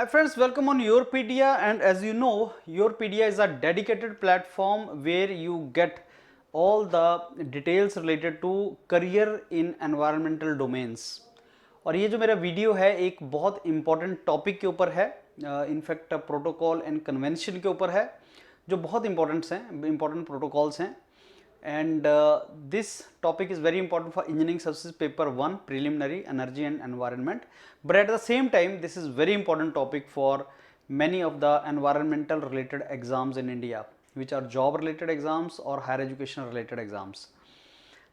Hi friends, welcome on Yourpedia, and as you know, Yourpedia is a dedicated platform where you get all the details related to career in environmental domains. और ये जो मेरा video है एक बहुत important topic के ऊपर है, इनफैक्ट प्रोटोकॉल एंड कन्वेंशन के ऊपर है जो बहुत इंपॉर्टेंट प्रोटोकॉल्स हैं. And this topic is very important for engineering services paper 1 preliminary energy and environment, but at the same time this is very important topic for many of the environmental related exams in India, which are job related exams or higher education related exams.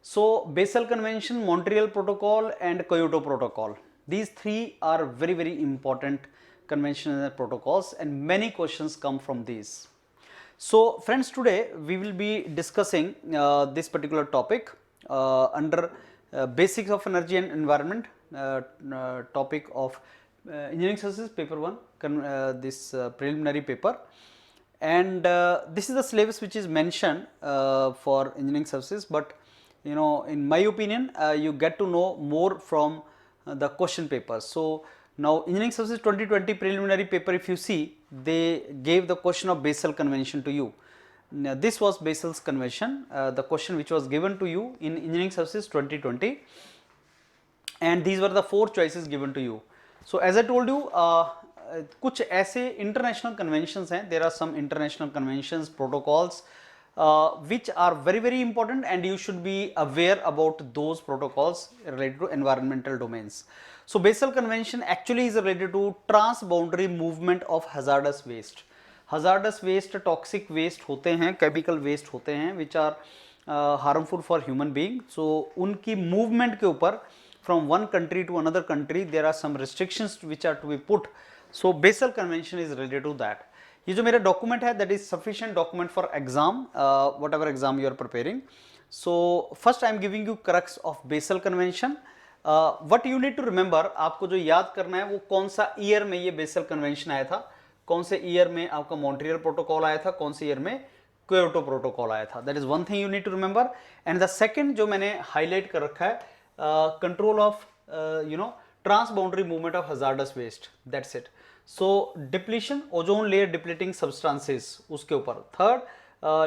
So Basel Convention, Montreal Protocol and Kyoto Protocol, these three are very important conventions and protocols, and many questions come from these. So friends, today we will be discussing this particular topic under basics of energy and environment, topic of engineering services paper 1, this preliminary paper, and this is the syllabus which is mentioned for engineering services, but you know, in my opinion, you get to know more from the question papers. So now engineering services 2020 preliminary paper, if you see, they gave the question of Basel Convention to you. Now, this was Basel's Convention, the question which was given to you in engineering services 2020, and these were the 4 choices given to you. So as I told you, कुछ ऐसे international conventions हैं, there are some international conventions, protocols which are very important, and you should be aware about those protocols related to environmental domains. So Basel Convention actually is related to transboundary movement of hazardous waste. Hazardous waste toxic waste होते हैं, chemical waste होते हैं which are harmful for human being. So उनकी movement के ऊपर from one country to another country there are some restrictions which are to be put. So Basel Convention is related to that. ये जो मेरा document है that is sufficient document for exam, whatever exam you are preparing. So first I am giving you crux of Basel Convention. What you need to remember, आपको जो याद करना है वो कौन सा ईयर में ये बेसल कन्वेंशन आया था, कौन से ईयर में आपका मॉन्ट्रियल प्रोटोकॉल आया था, कौन से ईयर में क्योटो प्रोटोकॉल आया था. That is one thing you need to remember. And the second जो मैंने हाईलाइट कर रखा है, control of transboundary movement of hazardous waste, that's it. So depletion, ozone layer depleting substances, उसके ऊपर. Third,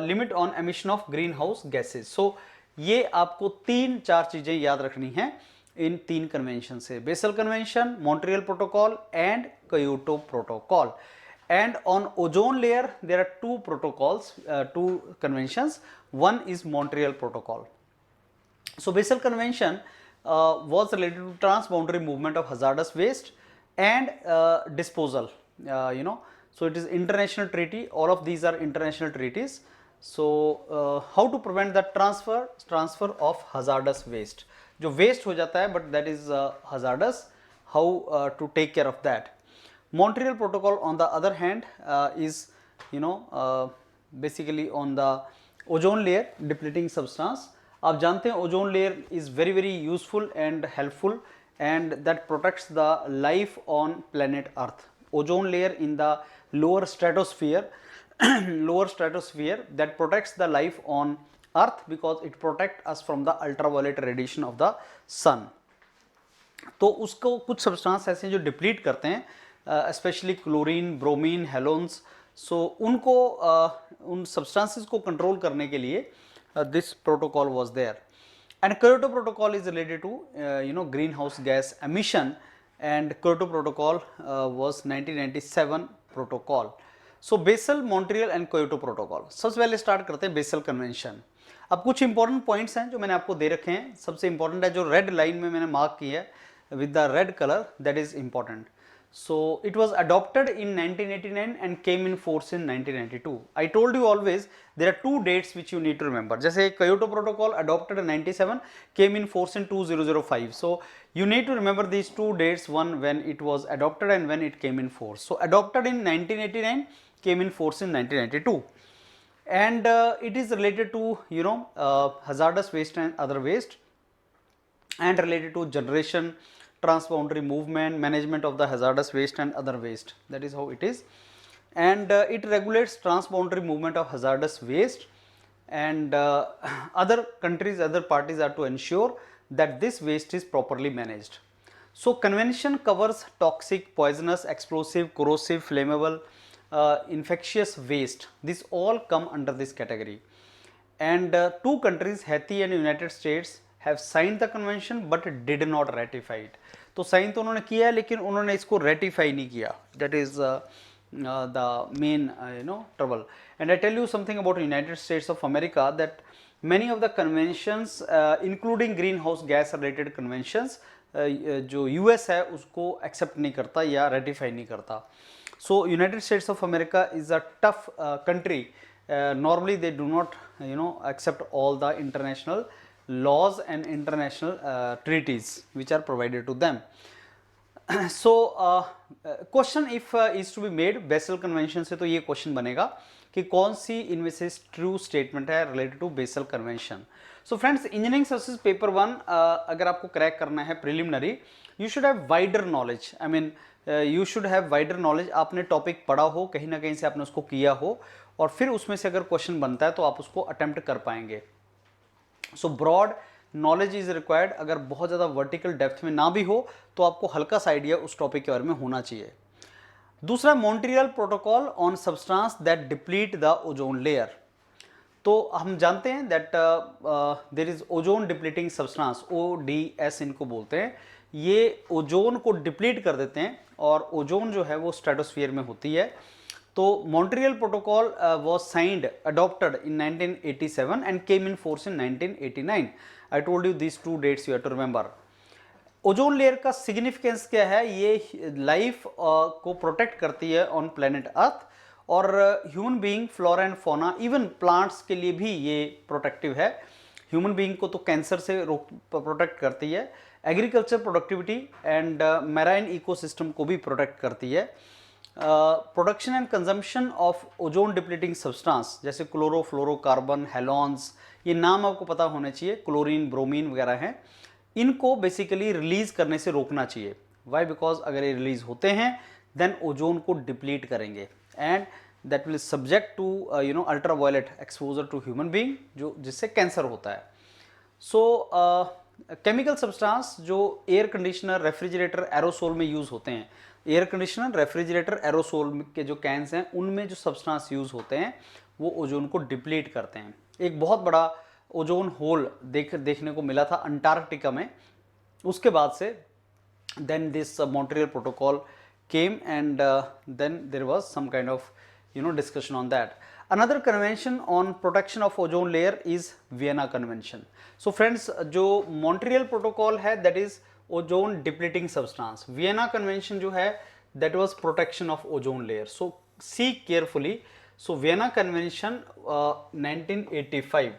limit on emission of greenhouse gases. So ये आपको 3-4 चीजें याद रखनी हैं इन 3 कन्वेंशन से, Basel convention, Montreal protocol and Kyoto protocol. And on ozone layer there are 2 protocols, 2 conventions. One is Montreal Protocol. So Basel Convention was related to transboundary movement of hazardous waste and disposal, so it is international treaty. All of these are international treaties. So how to prevent the transfer of hazardous waste, जो waste हो जाता है but that is hazardous, how to take care of that. Montreal Protocol on the other hand is basically on the ozone layer depleting substance. आप जानते हैं ozone layer is very useful and helpful, and that protects the life on planet Earth. Ozone layer in the lower stratosphere that protects the life on Earth because it protects us from the ultraviolet radiation of the sun. तो उसको कुछ substance ऐसे जो deplete करते हैं, specially chlorine, bromine, halons. सो उनको उन substances को कंट्रोल करने के लिए this protocol was there. And Kyoto Protocol is related to greenhouse gas emission, and Kyoto Protocol was 1997 protocol. So Basel, Montreal and Kyoto Protocol. सबसे पहले स्टार्ट करते हैं बेसल कन्वेंशन. अब कुछ इंपॉर्टेंट पॉइंट्स हैं जो मैंने आपको दे रखे हैं. सबसे इंपॉर्टेंट है जो रेड लाइन में मैंने मार्क की है with the red colour, that is important. So it was adopted in 1989 and came in force in 1992. I told you always there are 2 dates which you need to remember. जैसे Kyoto Protocol adopted in 97, came in force in 2005. So you need to remember these 2 dates, one when it was adopted and when it came in force. So adopted in 1989, came in force in 1992, and it is related to hazardous waste and other waste, and related to generation, transboundary movement, management of the hazardous waste and other waste. That is how it is. And it regulates transboundary movement of hazardous waste, and other countries, other parties are to ensure that this waste is properly managed. So convention covers toxic, poisonous, explosive, corrosive, flammable, infectious waste. These all come under this category. And two countries, Haiti and United States, have signed the convention but did not ratify it. तो sign तो उन्होंने किया है लेकिन उन्होंने इसको ratify नहीं किया. That is the main trouble. And I tell you something about United States of America, that many of the conventions including greenhouse gas related conventions जो US है उसको accept नहीं करता या ratify नहीं करता. So United States of America is a tough country. Normally they do not accept all the international laws and international treaties which are provided to them. So question if is to be made Basel Convention से, तो ये question बनेगा कि कौन सी इनमें से true statement है related to Basel Convention. So friends, engineering services paper 1 अगर आपको क्रैक करना है preliminary, you should have wider knowledge. I mean you should have wider knowledge. आपने टॉपिक पढ़ा हो, कहीं ना कहीं से आपने उसको किया हो, और फिर उसमें से अगर क्वेश्चन बनता है तो आप उसको अटेम्प्ट कर पाएंगे. So broad knowledge is required. अगर बहुत ज़्यादा वर्टिकल डेप्थ में ना भी हो तो आपको हल्का सा आइडिया उस टॉपिक के बारे में होना चाहिए. दूसरा, Montreal Protocol on substance that deplete the ozone layer. तो हम जानते हैं that there is ozone depleting substance, ODS इनको बोलते हैं. ये ओजोन को डिप्लीट कर देते हैं और ओजोन जो है वो स्ट्रेटोस्फीयर में होती है. तो Montreal protocol was signed, adopted in 1987 and came in force in 1989. I told you these two dates you have to remember. Ozone layer का सिग्निफिकेंस क्या है? ये लाइफ को प्रोटेक्ट करती है ऑन प्लेनेट अर्थ, और human being, flora and fauna, even plants के लिए भी ये प्रोटेक्टिव है. ह्यूमन बीइंग को तो कैंसर से प्रोटेक्ट करती है, agriculture productivity and marine ecosystem को भी प्रोटेक्ट करती है. Production and consumption of ozone depleting substance जैसे क्लोरोफ्लोरोकार्बन, हेलोन्स, ये नाम आपको पता होने चाहिए, क्लोरीन, ब्रोमीन वगैरह हैं, इनको बेसिकली रिलीज करने से रोकना चाहिए. वाई? बिकॉज अगर ये रिलीज होते हैं देन ओजोन को डिप्लीट करेंगे and that will subject to ultraviolet exposure to human being, जो जिससे कैंसर होता है. सो केमिकल सब्सटेंस जो एयर कंडीशनर, रेफ्रिजरेटर, एरोसोल में यूज होते हैं, एयर कंडीशनर, रेफ्रिजरेटर, एरोसोल के जो कैंस हैं उनमें जो सब्सटेंस यूज होते हैं वो ओजोन को डिप्लीट करते हैं. एक बहुत बड़ा ओजोन होल देखने को मिला था अंटार्कटिका में. उसके बाद से then this Montreal Protocol came and then there was some kind of discussion on that. Another convention on protection of ozone layer is Vienna Convention. So friends, जो मॉन्ट्रियल प्रोटोकॉल है that is ozone depleting substance. Vienna Convention जो है that was protection of ozone layer. So see carefully. So Vienna convention 1985,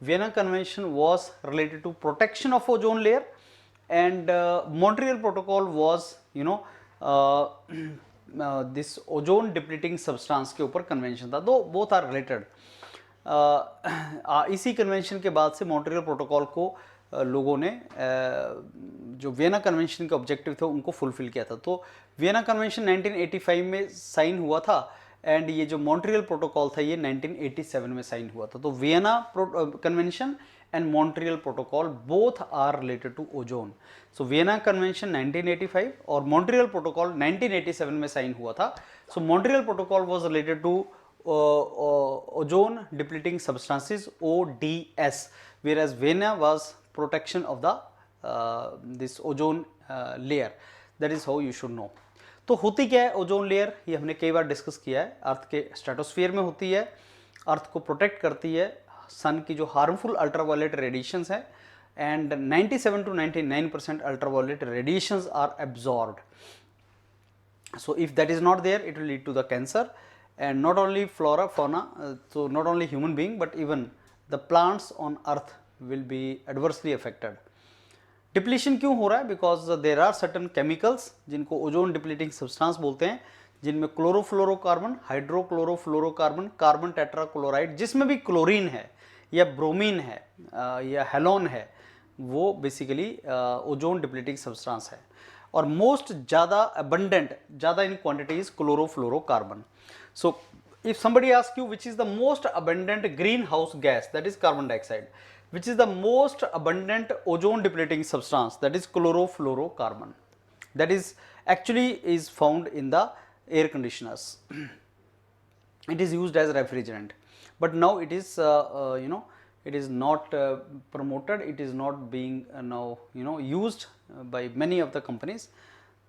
Vienna Convention was related to protection of ozone layer, and Montreal Protocol was this ozone depleting substance के ऊपर convention था. दो both are related. इसी convention के बाद से Montreal Protocol को लोगों ने जो वियना कन्वेंशन के ऑब्जेक्टिव थे उनको फुलफिल किया था. तो वियना कन्वेंशन 1985 में साइन हुआ था एंड ये जो मॉन्ट्रियल प्रोटोकॉल था ये 1987 में साइन हुआ था. तो Vienna convention and Montreal protocol both are related to ozone. So Vienna convention 1985 और मॉन्ट्रियल प्रोटोकॉल 1987 में साइन हुआ था. So Montreal protocol was related to ozone depleting substances, ODS, whereas Vienna was protection of the this ozone layer. That is how you should know. तो होती क्या है ozone layer? ये हमने कई बार डिस्कस किया है. अर्थ के स्ट्रेटोस्फीयर में होती है, अर्थ को प्रोटेक्ट करती है सन की जो हार्मफुल अल्ट्रावायलेट रेडिएशंस है, and 97 to 99% ultraviolet radiations are absorbed. So if that is not there it will lead to the cancer, and not only flora fauna, so not only human being but even the plants on earth will be adversely affected. Depletion क्यों हो रहा है? Because there are certain chemicals जिनको ozone depleting substance बोलते हैं, जिनमें chlorofluorocarbon, hydrochlorofluorocarbon, carbon tetrachloride, जिसमें भी क्लोरीन है या ब्रोमीन है या हेलोन है, वो बेसिकली ओजोन डिप्लीटिंग सब्सटेंस है. और मोस्ट ज़्यादा अबंडेंट, ज़्यादा in quantity is chlorofluorocarbon. So if somebody asks you which is the most abundant greenhouse gas, that is carbon dioxide, which is the most abundant ozone depleting substance, that is chlorofluorocarbon. that is actually is found in the air conditioners. It is used as refrigerant, but now it is it is not promoted, it is not being now used by many of the companies.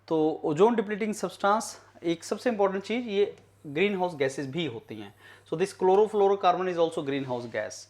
तो ozone depleting substance एक सबसे important चीज, ये green house gases भी होती हैं. So this chlorofluorocarbon is also green house gas.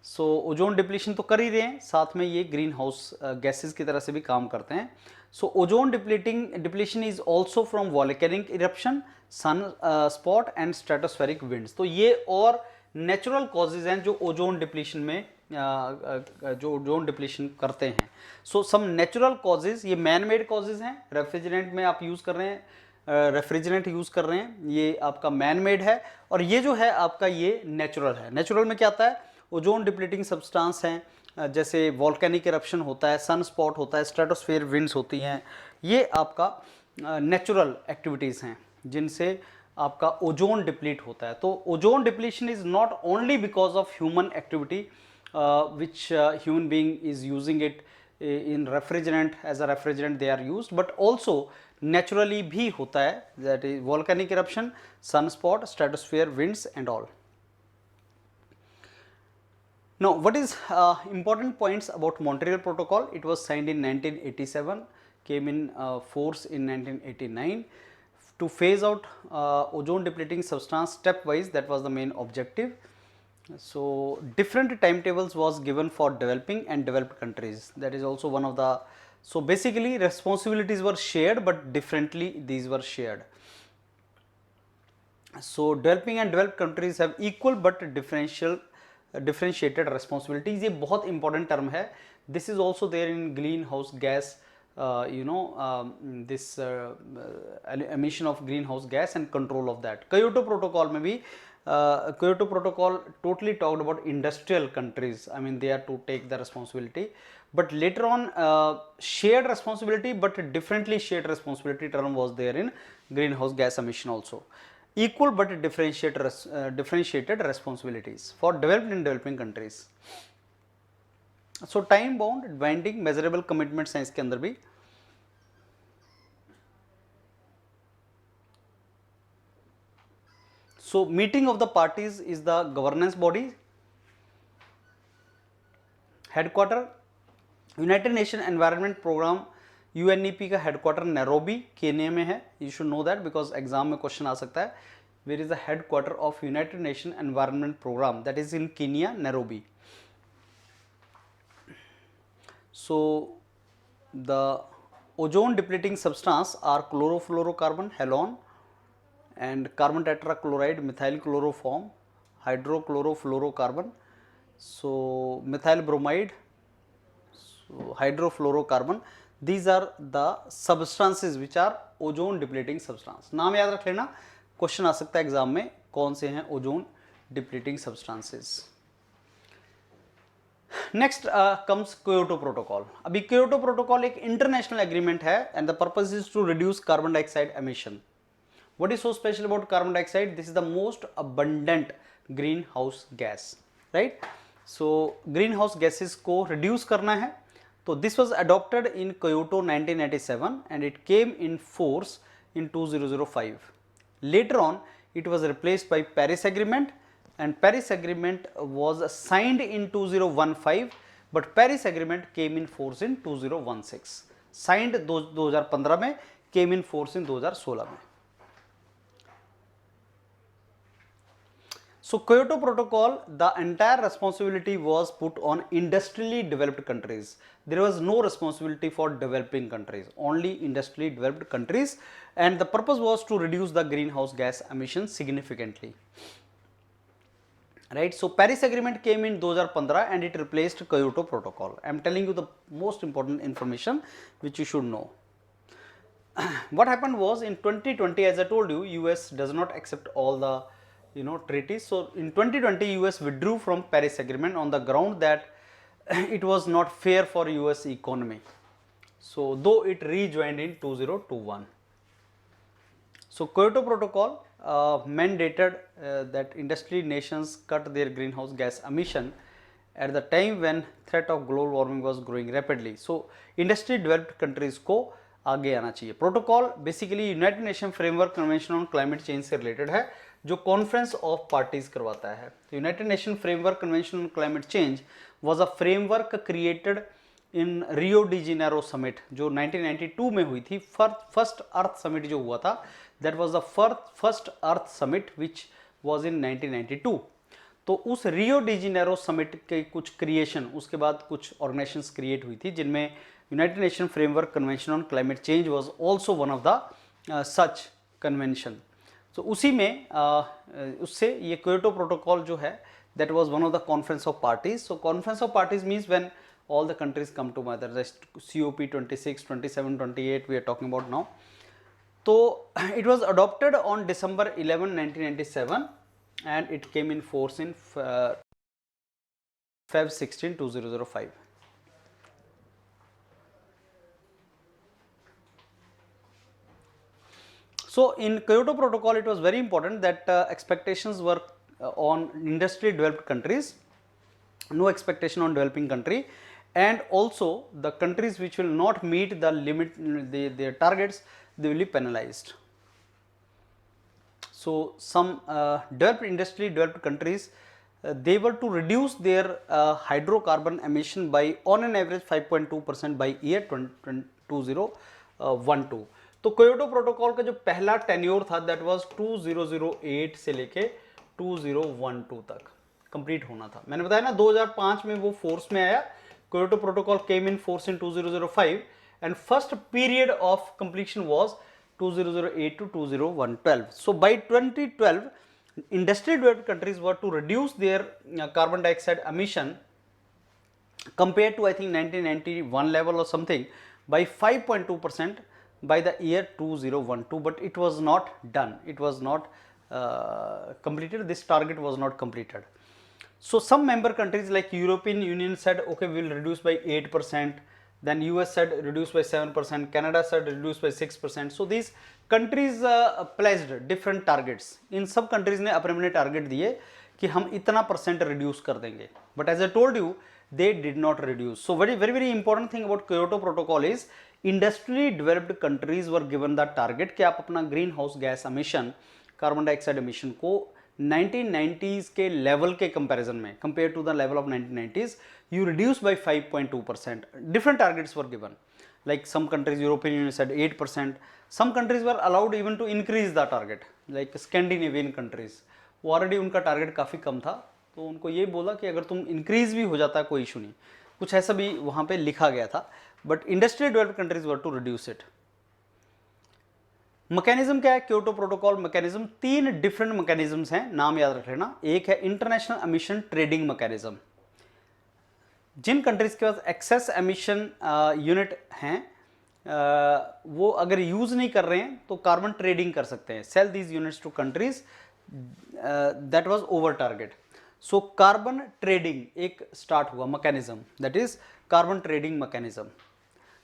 So ozone depletion तो कर ही रहे हैं, साथ में ये ग्रीन हाउस गैसेज की तरह से भी काम करते हैं. So ozone depletion is also from volcanic eruption, sun spot and stratospheric winds. तो ये और नेचुरल कॉजेज हैं जो ओजोन डिप्लीशन में जो ओजोन डिप्लीशन करते हैं. सो सम नेचुरल कॉजेज, ये मैन मेड कॉजेज हैं. रेफ्रिजरेंट में आप यूज़ कर रहे हैं, रेफ्रिजरेंट यूज़ कर रहे हैं, ये आपका मैन मेड है. और ये जो है आपका ये नेचुरल है. नेचुरल में क्या आता है, ओजोन डिप्लीटिंग सब्सटेंस हैं, जैसे वॉल्केनिक इरप्शन होता है, सन स्पॉट होता है, स्ट्रेटोस्फेयर विंड्स होती हैं. ये आपका नेचुरल एक्टिविटीज़ हैं जिनसे आपका ओजोन डिप्लीट होता है. तो ozone depletion is not only because of human activity which human being is using it in refrigerant, as a refrigerant they are used, but also naturally भी होता है, that is volcanic eruption, sunspot, stratosphere, winds and all. Now what is important points about Montreal Protocol? It was signed in 1987, came in force in 1989 to phase out ozone depleting substance stepwise. That was the main objective. So different timetables was given for developing and developed countries. That is also one of the, so basically responsibilities were shared but differently these were shared. So developing and developed countries have equal but differentiated responsibilities. ये बहुत important term है. This is also there in greenhouse gas, this emission of greenhouse gas and control of that. Kyoto Protocol में भी Kyoto Protocol totally talked about industrial countries. I mean, they are to take the responsibility, but later on shared responsibility, but differently shared responsibility term was there in greenhouse gas emission also. Equal but differentiated responsibilities for developed and developing countries. So time bound, binding, measurable commitments हैं इसके अंदर भी. So meeting of the parties is the governance body. Headquarter United Nations Environment Program UNEP का headquarter Nairobi Kenya में है. You should know that because exam में question आ सकता है. Where is the headquarter of United Nations Environment Program? That is in Kenya, Nairobi. So the ozone depleting substance are chlorofluorocarbon, halon, and carbon tetrachloride, methyl chloroform, hydrochlorofluorocarbon, so methyl bromide, so hydrofluorocarbon. These are the substances which are ozone depleting substance. नाम याद रख लेना, question आ सकता है exam में, कौन से हैं ozone depleting substances. Next comes Kyoto Protocol. अभी क्योटो प्रोटोकॉल एक इंटरनेशनल एग्रीमेंट है and the purpose is to reduce carbon dioxide emission. What is so special about carbon dioxide? This is the most abundant greenhouse gas, right? So greenhouse gases को reduce करना है. तो this was adopted in Kyoto 1997 and it came in force in 2005. Later on, it was replaced by Paris Agreement and Paris Agreement was signed in 2015, but Paris Agreement came in force in 2016. Signed 2015 में, came in force in 2016 में. So Kyoto Protocol, the entire responsibility was put on industrially developed countries. There was no responsibility for developing countries, only industrially developed countries, and the purpose was to reduce the greenhouse gas emissions significantly. Right, so Paris Agreement came in 2015 and it replaced Kyoto Protocol. I am telling you the most important information which you should know. What happened was in 2020, as I told you, US does not accept all the treaties. So in 2020 US withdrew from Paris Agreement on the ground that it was not fair for US economy. So though it rejoined in 2021. So Kyoto Protocol mandated that industry nations cut their greenhouse gas emission at the time when threat of global warming was growing rapidly. So industry developed countries को आगे आना चाहिए। Protocol basically United nation framework convention on climate change से related है, जो conference of parties करवाता है। United nation framework convention on climate change was a framework created in Rio de Janeiro summit, जो 1992 में हुई थी। फर्स्ट अर्थ समिट जो हुआ था, that was the first earth summit which was in 1992। तो उस रियो डी जेनेरो समिट के कुछ क्रिएशन, उसके बाद कुछ ऑर्गेनाइजेशंस क्रिएट हुई थी, जिनमें United nation framework convention on climate change was also one of the such convention. तो उसी में उससे ये क्योटो प्रोटोकॉल जो है, that was one of the conference of parties. So conference of parties means when all the countries come together, just COP 26, 27, 28 we are talking about now. So it was adopted on December 11, 1997 and it came in force in Feb 16, 2005. So in Kyoto Protocol it was very important that expectations were on industry developed countries, no expectation on developing country, and also the countries which will not meet the limit, their targets, they will be penalized. So some developed countries, they were to reduce their hydrocarbon emission by on an average 5.2% by year 2012. तो Kyoto protocol का जो पहला tenure था, that was 2008 से लेके 2012 तक complete होना था। मैंने बताया ना 2005 में वो फोर्स में आया। Kyoto Protocol came in force in 2005 and first period of completion was 2008 to 2012. So by 2012, industry developed countries were to reduce their carbon dioxide emission compared to I think 1991 level or something by 5.2% by the year 2012, but it was not done. It was not completed. This target was not completed. So some member countries like European Union said, okay, we will reduce by 8%, then US said reduce by 7%, Canada said reduce by 6%. So these countries pledged different targets. इन सब countries ने अपने अपने target दिए कि हम इतना % reduce कर देंगे, but as I told you, they did not reduce. So very important thing about Kyoto Protocol is industry developed countries were given the target कि आप अपना greenhouse gas emission, carbon dioxide emission को 1990s के level के comparison में, compare to the level of 1990s, you reduce by 5.2%. Different targets were given. Like some countries, European Union said 8%. Some countries were allowed even to increase the target, like Scandinavian countries. वो already उनका target काफ़ी कम था, तो उनको ये बोला कि अगर तुम इंक्रीज भी हो जाता है कोई इशू नहीं, कुछ ऐसा भी वहाँ पे लिखा गया था। But industry developed countries were to reduce it. Mechanism क्या है Kyoto Protocol mechanism? 3 different mechanisms हैं, नाम याद रख लेना। एक है इंटरनेशनल एमिशन ट्रेडिंग मैकेनिज्म। जिन कंट्रीज के पास एक्सेस एमिशन यूनिट हैं, वो अगर यूज नहीं कर रहे हैं तो कार्बन ट्रेडिंग कर सकते हैं, sell these units to countries that was over target. So carbon trading एक स्टार्ट हुआ mechanism, that is carbon trading mechanism.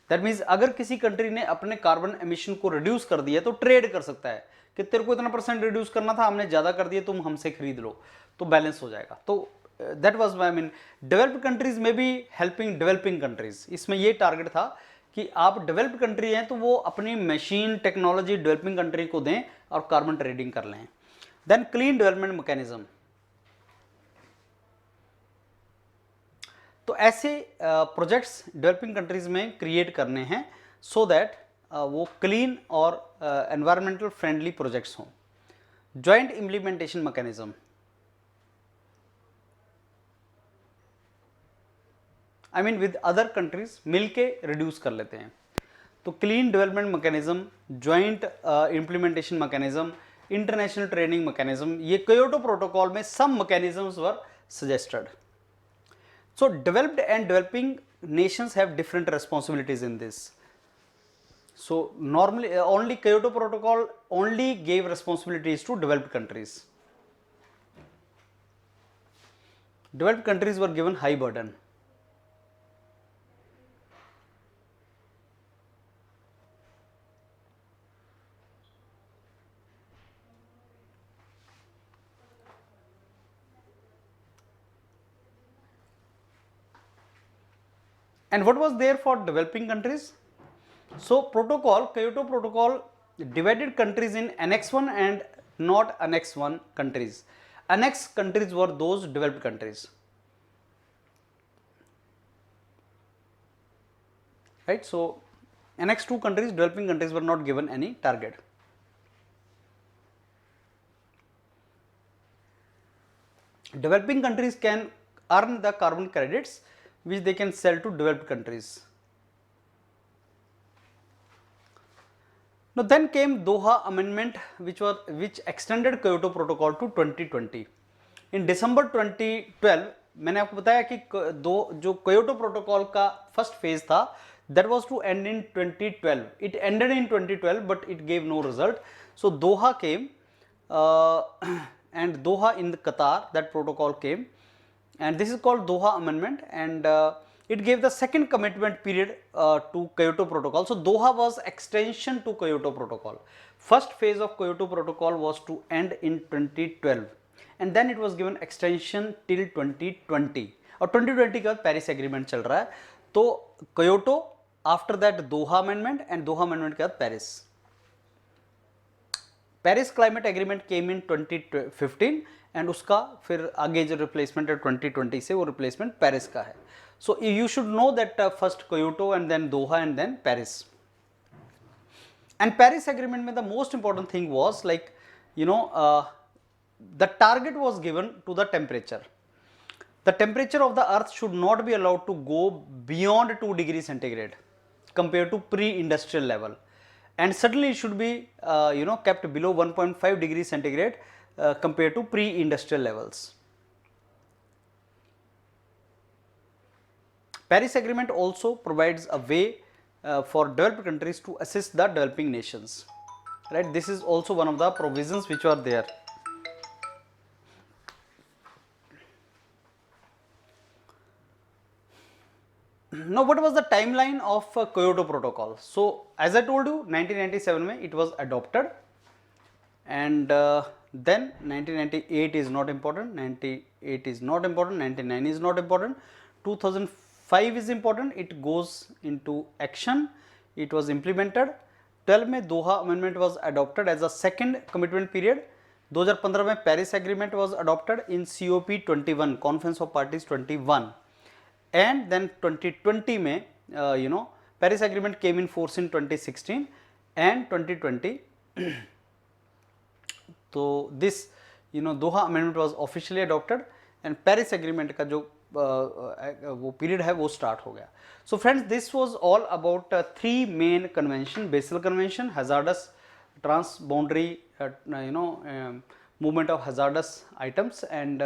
That means अगर किसी कंट्री ने अपने कार्बन एमिशन को रिड्यूस कर दिया तो ट्रेड कर सकता है कि तेरे को इतना % रिड्यूस करना था, हमने ज़्यादा कर दिया, तुम हमसे खरीद लो, तो बैलेंस हो जाएगा। तो that was I mean developed countries में भी हेल्पिंग डेवलपिंग कंट्रीज, इसमें ये टारगेट था कि आप डेवलप्ड कंट्री हैं तो वो अपनी मशीन टेक्नोलॉजी डेवलपिंग कंट्री को दें और कार्बन ट्रेडिंग कर लें। देन क्लीन डेवलपमेंट मैकेनिज्म, तो ऐसे प्रोजेक्ट्स डेवलपिंग कंट्रीज में क्रिएट करने हैं सो दैट वो क्लीन और एनवायरमेंटल फ्रेंडली प्रोजेक्ट्स हों। Joint implementation mechanism, I mean with other countries मिलके रिड्यूस कर लेते हैं। तो clean development mechanism, joint implementation mechanism, international trading mechanism, ये क्योटो प्रोटोकॉल में some mechanisms were suggested. So developed and developing nations have different responsibilities in this. So normally only Kyoto Protocol only gave responsibilities to developed countries. Developed countries were given high burden. And what was there for developing countries? So protocol, Kyoto Protocol divided countries in Annex 1 and not Annex 1 countries. Annex countries were those developed countries. Right? So Annex 2 countries, developing countries, were not given any target. Developing countries can earn the carbon credits which they can sell to developed countries. Now then came Doha Amendment, which extended Kyoto Protocol to 2020. In December 2012, मैंने आपको बताया कि जो Kyoto Protocol का first phase था, that was to end in 2012. It ended in 2012, but it gave no result. So Doha came, and Doha in Qatar, that protocol came, and this is called Doha Amendment, and it gave the second commitment period to Kyoto Protocol. So Doha was extension to Kyoto Protocol. First phase of Kyoto Protocol was to end in 2012, and then it was given extension till 2020. और 2020 के बाद Paris agreement चल रहा है, तो Kyoto, after that Doha Amendment, and Doha Amendment के बाद Paris. Paris climate agreement came in 2015 and उसका फिर आगे जो रिप्लेसमेंट है 2020 से, वो रिप्लेसमेंट पेरिस का है. So you should know that first Kyoto and then Doha and then Paris. And Paris agreement में the most important thing was like the target was given to the temperature. The temperature of the earth should not be allowed to go beyond 2 degrees centigrade compared to pre-industrial level, and certainly it should be kept below 1.5 degrees centigrade compared to pre-industrial levels. Paris Agreement also provides a way for developed countries to assist the developing nations. Right? This is also one of the provisions which are there. Now, what was the timeline of Kyoto Protocol? So, as I told you, 1997 में it was adopted, and then 1998 is not important, 98 is not important, 99 is not important, 2005 is important. It goes into action. It was implemented. 12 में Doha Amendment was adopted as a second commitment period. 2015 में Paris Agreement was adopted in COP21, Conference of Parties 21. And then 2020 में Paris Agreement came in force in 2016 and 2020. So this Doha Amendment was officially adopted and Paris Agreement का जो वो period है वो start हो गया. So friends, this was all about three main convention: Basel Convention, hazardous transboundary movement of hazardous items, and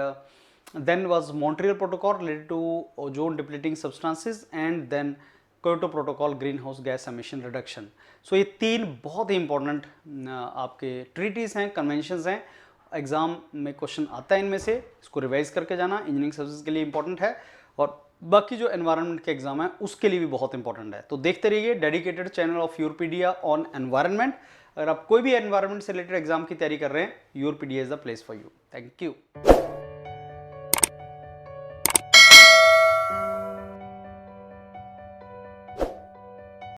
then was Montreal Protocol related to ozone depleting substances, and then Kyoto Protocol greenhouse gas emission reduction. So ये तीन बहुत ही important आपके treaties हैं, conventions हैं. Exam में question आता है इनमें से, इसको रिवाइज करके जाना. इंजीनियरिंग सर्विसेज के लिए इंपॉर्टेंट है और बाकी जो एनवायरनमेंट के एग्जाम है उसके लिए भी बहुत इंपॉर्टेंट है. तो देखते रहिए dedicated channel of Europedia on environment. अगर आप कोई भी एनवायरनमेंट से रिलेटेड एग्जाम की तैयारी कर रहे हैं, Europedia is the place for you. Thank you.